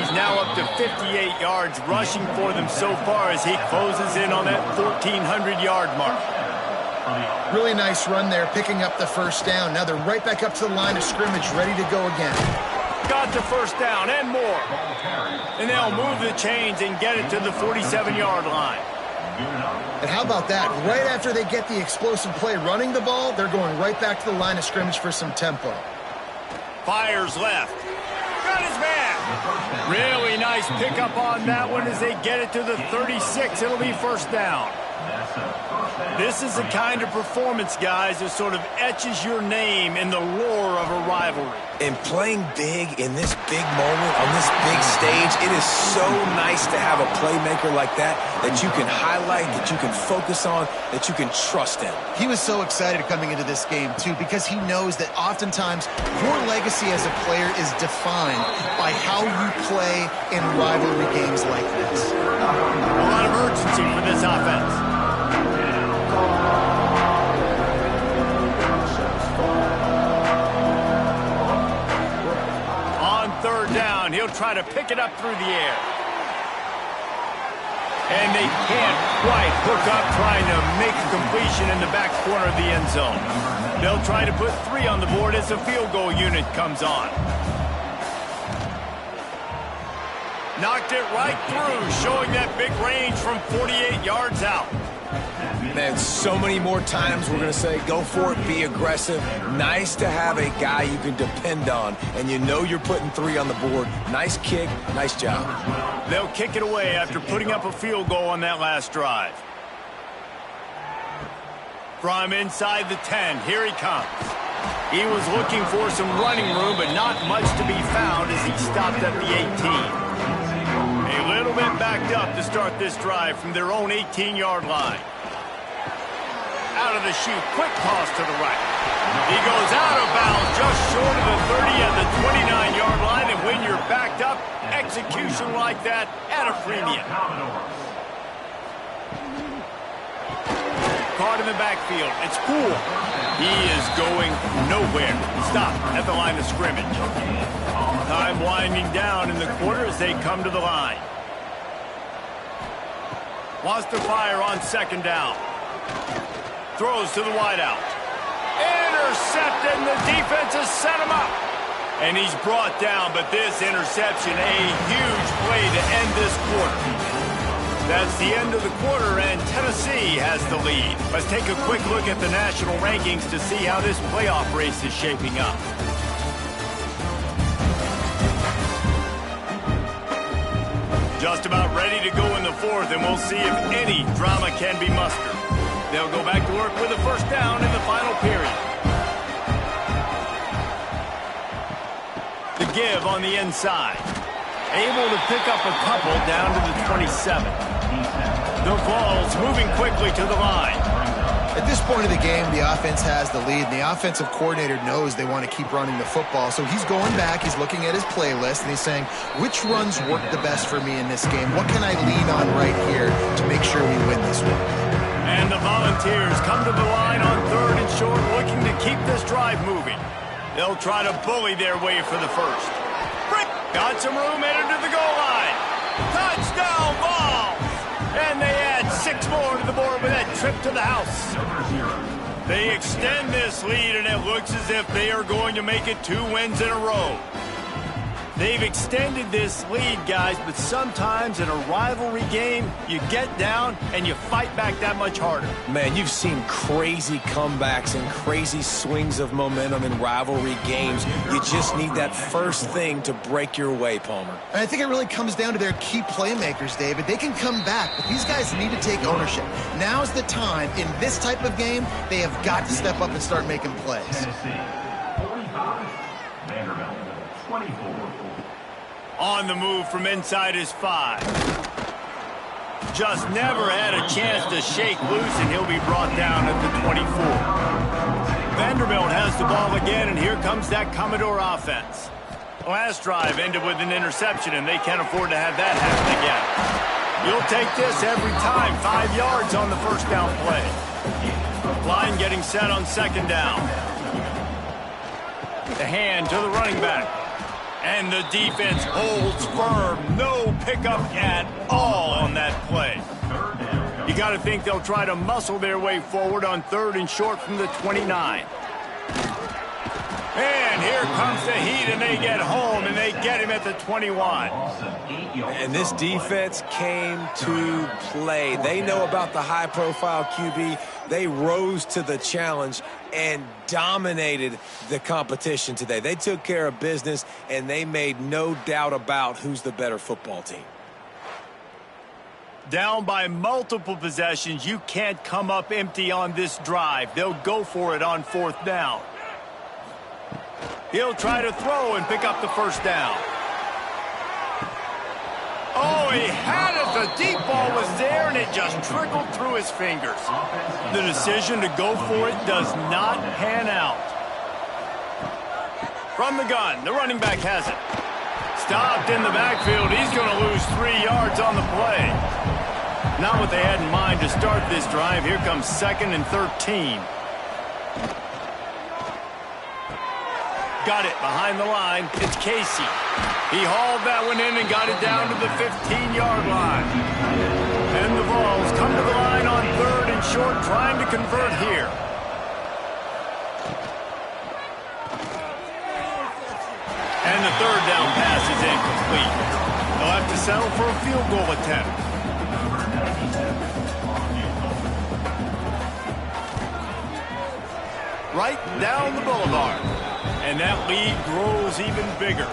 He's now up to 58 yards rushing for them so far as he closes in on that 1,400-yard mark. Really nice run there, picking up the first down. Now they're right back up to the line of scrimmage, ready to go again. Got the first down and more. And they'll move the chains and get it to the 47-yard line. And how about that? Right after they get the explosive play running the ball, they're going right back to the line of scrimmage for some tempo. Fires left. Got his man. Really nice pickup on that one as they get it to the 36. It'll be 1st down. This is the kind of performance, guys, that sort of etches your name in the lore of a rivalry. And playing big in this big moment, on this big stage, it is so nice to have a playmaker like that you can highlight, that you can focus on, that you can trust in. He was so excited coming into this game, too, because he knows that oftentimes your legacy as a player is defined by how you play in rivalry games like this. A lot of urgency for this offense. Third down, he'll try to pick it up through the air. And they can't quite hook up trying to make a completion in the back corner of the end zone. They'll try to put 3 on the board as the field goal unit comes on. Knocked it right through, showing that big range from 48 yards out. Man, so many more times we're going to say, go for it, be aggressive. Nice to have a guy you can depend on, and you know you're putting 3 on the board. Nice kick, nice job. They'll kick it away after putting up a field goal on that last drive. From inside the 10, here he comes. He was looking for some running room, but not much to be found as he stopped at the 18. A little bit backed up to start this drive from their own 18-yard line. Out of the chute, quick toss to the right. He goes out of bounds just short of the 30 at the 29-yard line, and when you're backed up, execution like that at a premium. Caught in the backfield. It's cool. He is going nowhere. Stop at the line of scrimmage. Time winding down in the quarter as they come to the line. Wants to fire on second down. Throws to the wideout. Intercepted, and the defense has set him up. And he's brought down, but this interception, a huge play to end this quarter. That's the end of the quarter, and Tennessee has the lead. Let's take a quick look at the national rankings to see how this playoff race is shaping up. Just about ready to go in the fourth, and we'll see if any drama can be mustered. They'll go back to work with a first down in the final period. The give on the inside. Able to pick up a couple down to the 27. The Vols moving quickly to the line. At this point of the game, the offense has the lead, and the offensive coordinator knows they want to keep running the football. So he's going back, he's looking at his playlist, and he's saying, which runs work the best for me in this game? What can I lean on right here to make sure we win this one? And the Volunteers come to the line on third and short, looking to keep this drive moving. They'll try to bully their way for the first. Got some room headed to the goal line. Touchdown, Vols! And they add 6 more to the board with that trip to the house. They extend this lead, and it looks as if they are going to make it 2 wins in a row. They've extended this lead, guys, but sometimes in a rivalry game, you get down and you fight back that much harder. Man, you've seen crazy comebacks and crazy swings of momentum in rivalry games. You just need that first thing to break your way, Palmer. And I think it really comes down to their key playmakers, David. They can come back, but these guys need to take ownership. Now's the time. In this type of game, they have got to step up and start making plays. Tennessee, 45. Vanderbilt, 24. On the move from inside his 5. Just never had a chance to shake loose, and he'll be brought down at the 24. Vanderbilt has the ball again, and here comes that Commodore offense. Last drive ended with an interception, and they can't afford to have that happen again. You'll take this every time. 5 yards on the first down play. Line getting set on second down. The hand to the running back. And the defense holds firm. No pickup at all on that play. You got to think they'll try to muscle their way forward on third and short from the 29. And here comes the heat, and they get home, and they get him at the 21. And this defense came to play. They know about the high-profile QB. They rose to the challenge and dominated the competition today. They took care of business, and they made no doubt about who's the better football team. Down by multiple possessions, you can't come up empty on this drive. They'll go for it on 4th down. He'll try to throw and pick up the first down. Oh, he had it. The deep ball was there, and it just trickled through his fingers. The decision to go for it does not pan out. From the gun, the running back has it. Stopped in the backfield. He's going to lose 3 yards on the play. Not what they had in mind to start this drive. Here comes 2nd and 13. Got it behind the line. It's Casey. He hauled that one in and got it down to the 15-yard line. And the Vols come to the line on 3rd and short, trying to convert here. And the 3rd down pass is incomplete. They'll have to settle for a field goal attempt. Right down the boulevard. And that lead grows even bigger.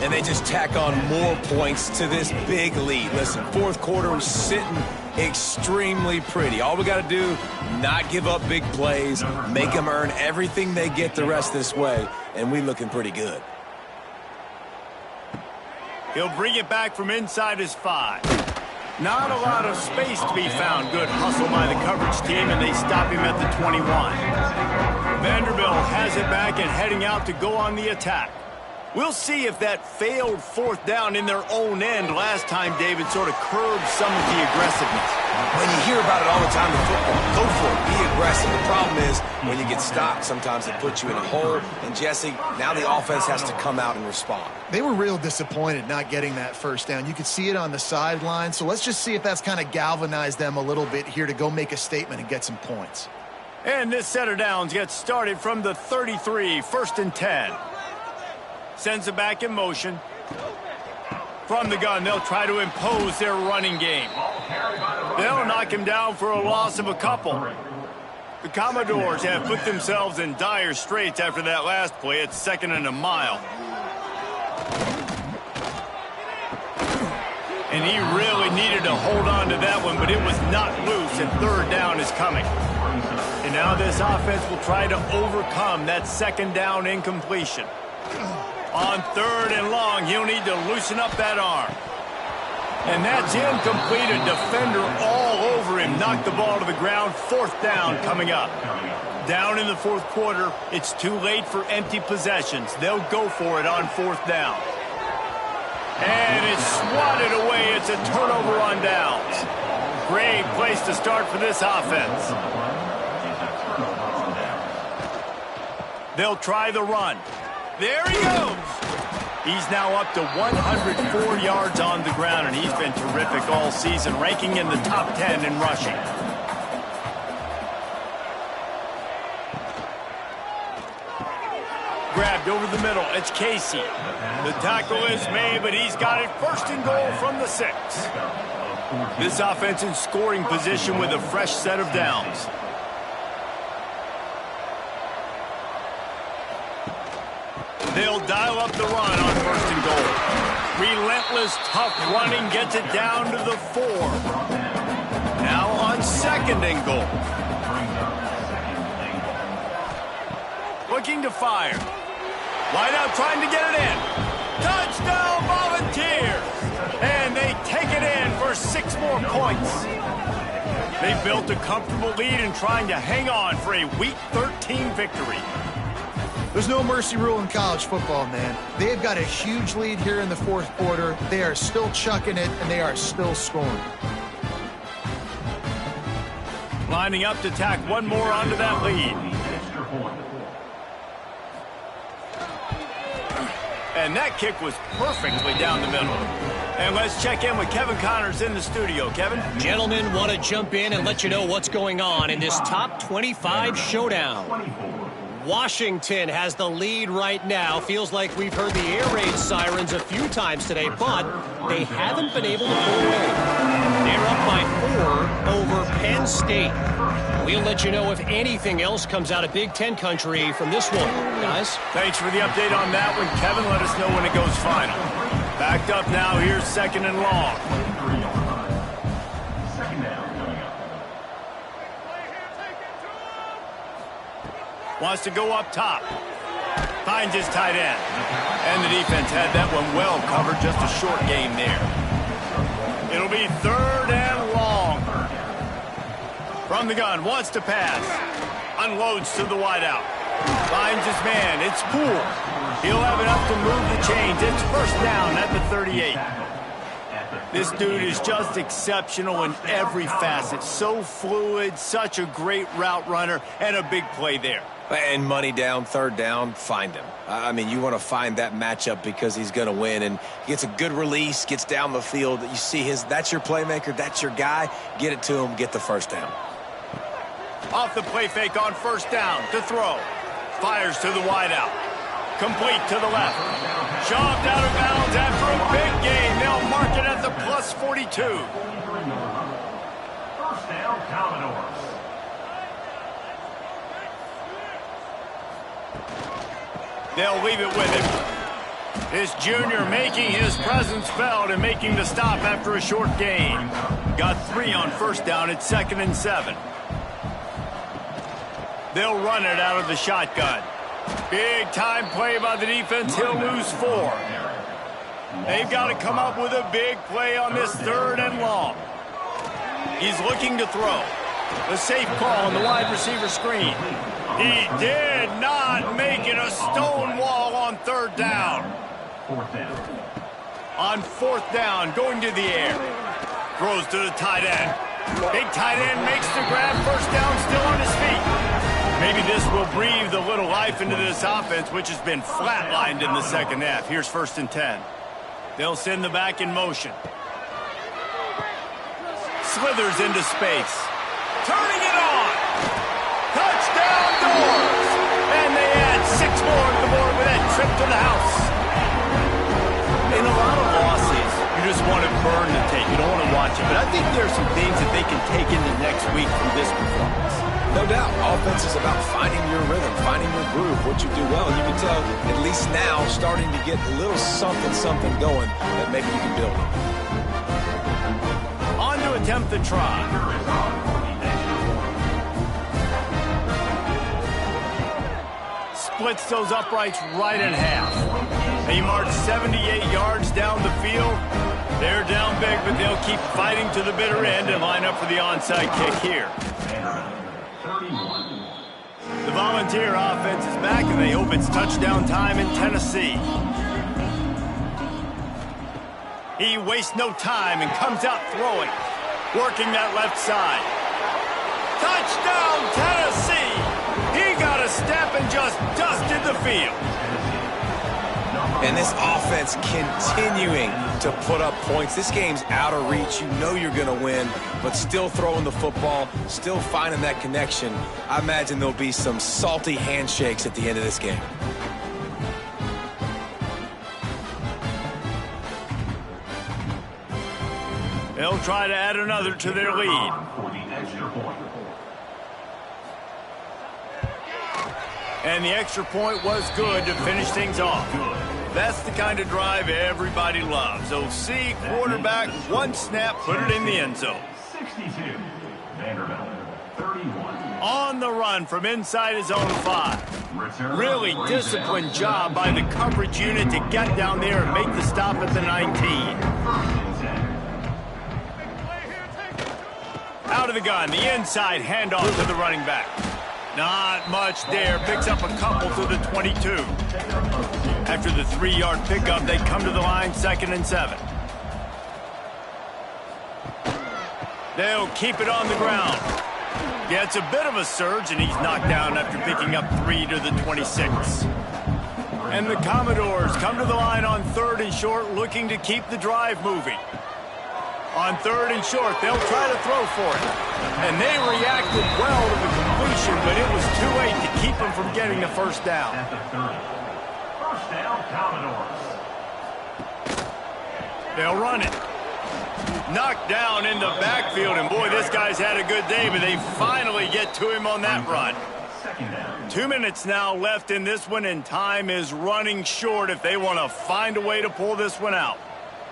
And they just tack on more points to this big lead. Listen, 4th quarter was sitting extremely pretty. All we got to do, not give up big plays, make them earn everything they get the rest this way, and we looking pretty good. He'll bring it back from inside his 5. Not a lot of space to be found. Good hustle by the coverage team, and they stop him at the 21. Vanderbilt has it back and heading out to go on the attack. We'll see if that failed 4th down in their own end last time, David, sort of curbed some of the aggressiveness. When you hear about it all the time in football, go for it, be aggressive. The problem is when you get stopped, sometimes it puts you in a hole. And, Jesse, now the offense has to come out and respond. They were real disappointed not getting that 1st down. You could see it on the sideline. So let's just see if that's kind of galvanized them a little bit here to go make a statement and get some points. And this set of downs gets started from the 33, 1st and 10. Sends it back in motion. From the gun, they'll try to impose their running game. They'll knock him down for a loss of a couple. The Commodores have put themselves in dire straits after that last play. It's 2nd and a mile. And he really needed to hold on to that one, but it was not loose, and 3rd down is coming. And now this offense will try to overcome that 2nd down incompletion. On 3rd and long, he'll need to loosen up that arm. And that's incomplete. A defender all over him. Knocked the ball to the ground. 4th down coming up. Down in the 4th quarter, it's too late for empty possessions. They'll go for it on 4th down. And it's swatted away. It's a turnover on downs. Great place to start for this offense. They'll try the run. There he goes. He's now up to 104 yards on the ground, and he's been terrific all season, ranking in the top 10 in rushing. Grabbed over the middle. It's Casey. The tackle is made, but he's got it 1st and goal from the 6. This offense in scoring position with a fresh set of downs. They'll dial up the run on 1st and goal. Relentless, tough running gets it down to the 4. Now on 2nd and goal. Looking to fire. Wide out trying to get it in. Touchdown Volunteers! And they take it in for 6 more points. They built a comfortable lead and trying to hang on for a Week 13 victory. There's no mercy rule in college football, man. They've got a huge lead here in the 4th quarter. They are still chucking it, and they are still scoring. Lining up to tack one more onto that lead. And that kick was perfectly down the middle. And let's check in with Kevin Connors in the studio. Kevin? Gentlemen, want to jump in and let you know what's going on in this top 25 showdown. Washington has the lead right now. Feels like we've heard the air raid sirens a few times today, but they haven't been able to pull away. They're up by 4 over Penn State. We'll let you know if anything else comes out of Big Ten country from this one, guys. Thanks for the update on that one, Kevin. Let us know when it goes final. Backed up now. Here's 2nd and long. Wants to go up top. Finds his tight end. And the defense had that one well covered. Just a short game there. It'll be 3rd and long. From the gun, wants to pass. Unloads to the wideout. Finds his man. It's Poole. He'll have enough to move the chains. It's 1st down at the 38. This dude is just exceptional in every facet. So fluid, such a great route runner, and a big play there. And money down, 3rd down, find him. I mean, you want to find that matchup because he's going to win. And he gets a good release, gets down the field. You see that's your playmaker, that's your guy. Get it to him, get the 1st down. Off the play fake on 1st down to throw. Fires to the wideout. Complete to the left. Shoved out of bounds after a big gain. They'll mark it at the plus 42. 1st down, Commodores. They'll leave it with him. This junior making his presence felt and making the stop after a short gain. Got 3 on 1st down. It's 2nd and 7. They'll run it out of the shotgun. Big time play by the defense. He'll lose 4. They've got to come up with a big play on this 3rd and long. He's looking to throw. A safe call on the wide receiver screen. He did not make it. A stone wall on 3rd down. 4th down. On 4th down, going to the air. Throws to the tight end. Big tight end makes the grab. 1st down, still on his feet. Maybe this will breathe a little life into this offense, which has been flatlined in the 2nd half. Here's 1st and 10. They'll send the back in motion. Slithers into space. Turning it on. Touchdown Doors. And they add 6 more to the board with that trip to the house. In a lot of losses, you just want to burn the tape. You don't want to watch it. But I think there are some things that they can take into next week from this performance. No doubt. Offense is about finding your rhythm, finding your groove, what you do well. And you can tell, at least now, starting to get a little something going that maybe you can build on. On to attempt the try. Splits those uprights right in half. He marched 78 yards down the field. They're down big, but they'll keep fighting to the bitter end and line up for the onside kick here. The Volunteer offense is back, and they hope it's touchdown time in Tennessee. He wastes no time and comes out throwing, working that left side. Touchdown, Tennessee! He got a step and just dusted the field. And this offense continuing to put up points. This game's out of reach. You know you're going to win, but still throwing the football, still finding that connection. I imagine there'll be some salty handshakes at the end of this game. They'll try to add another to their lead. And the extra point was good to finish things off. That's the kind of drive everybody loves. OC, quarterback, 1 snap, put it in the end zone. 62, Vanderbilt, 31. On the run from inside his own 5. Really disciplined job by the coverage unit to get down there and make the stop at the 19. Out of the gun, the inside handoff to the running back. Not much there. Picks up a couple to the 22. After the 3-yard pickup, they come to the line, 2nd and 7. They'll keep it on the ground. Gets a bit of a surge, and he's knocked down after picking up 3 to the 26. And the Commodores come to the line on 3rd and short, looking to keep the drive moving. On 3rd and short, they'll try to throw for it. And they reacted well to the completion, but it was too late to keep them from getting the 1st down. At the 30. 1st down, Commodores. They'll run it. Knocked down in the backfield, and boy, this guy's had a good day, but they finally get to him on that run. 2nd down. 2 minutes now left in this one, and time is running short if they want to find a way to pull this one out.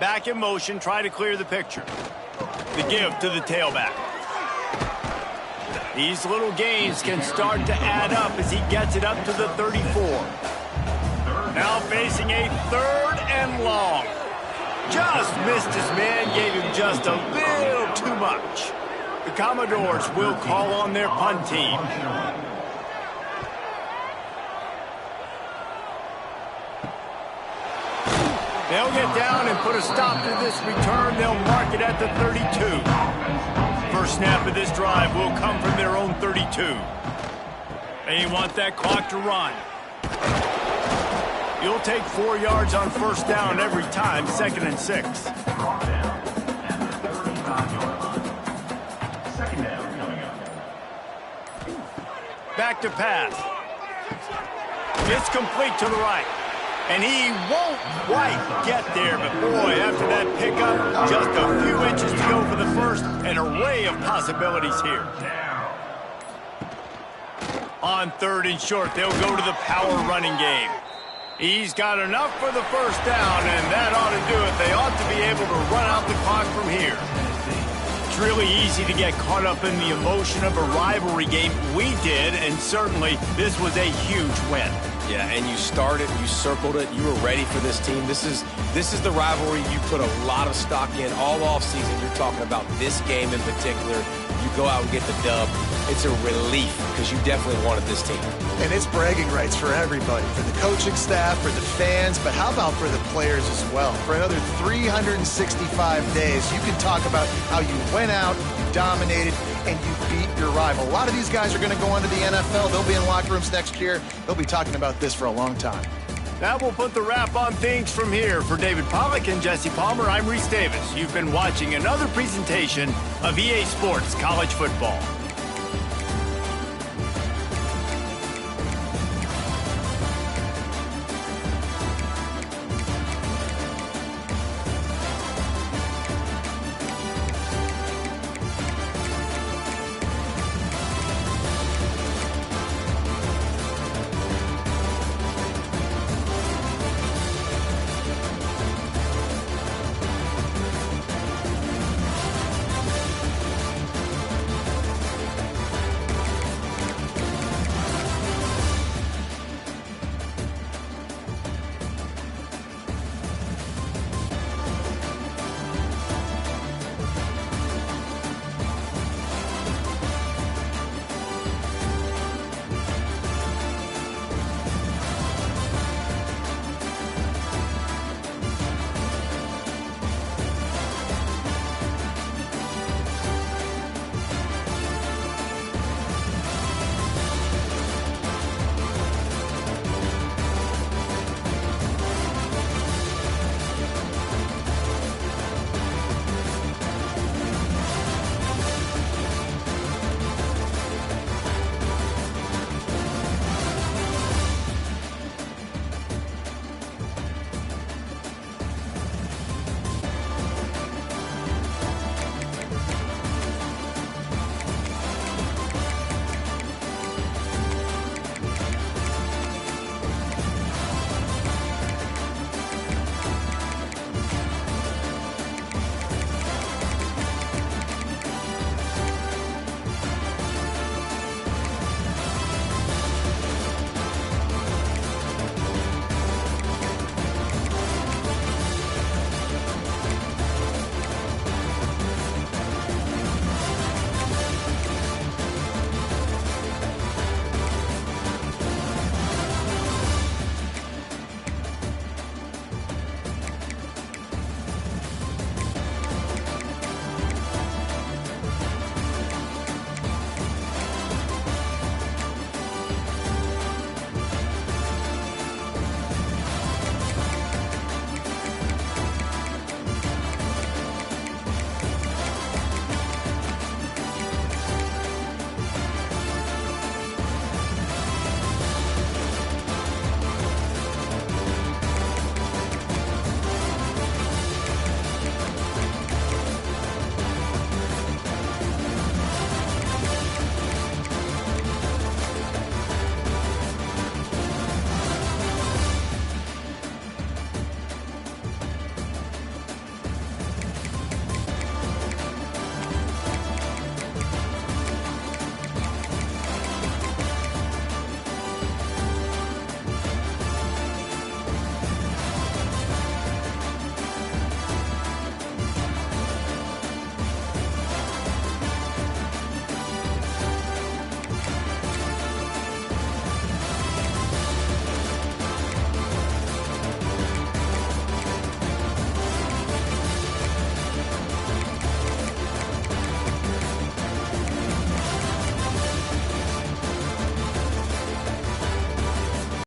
Back in motion, try to clear the picture. The give to the tailback. These little gains can start to add up as he gets it up to the 34. Now facing a 3rd and long. Just missed his man, gave him just a little too much. The Commodores will call on their punt team. They'll get down and put a stop to this return. They'll mark it at the 32. First snap of this drive will come from their own 32. They want that clock to run. You'll take 4 yards on first down every time, 2nd and 6. Back to pass. It's complete to the right. And he won't quite get there, but boy, after that pickup, just a few inches to go for the first. An array of possibilities here. On 3rd and short, they'll go to the power running game. He's got enough for the first down, and that ought to do it. They ought to be able to run out the clock from here. It's really easy to get caught up in the emotion of a rivalry game. We did, and certainly this was a huge win. Yeah, and you started, you circled it, you were ready for this team. This is the rivalry you put a lot of stock in all offseason. You're talking about this game in particular. You go out and get the dub. It's a relief because you definitely wanted this team. And it's bragging rights for everybody, for the coaching staff, for the fans, but how about for the players as well? For another 365 days, you can talk about how you went out, you dominated, and you beat your rival. A lot of these guys are going to go on to the NFL. They'll be in locker rooms next year. They'll be talking about this for a long time. That will put the wrap on things from here. For David Pollack and Jesse Palmer, I'm Reese Davis. You've been watching another presentation of EA Sports College Football.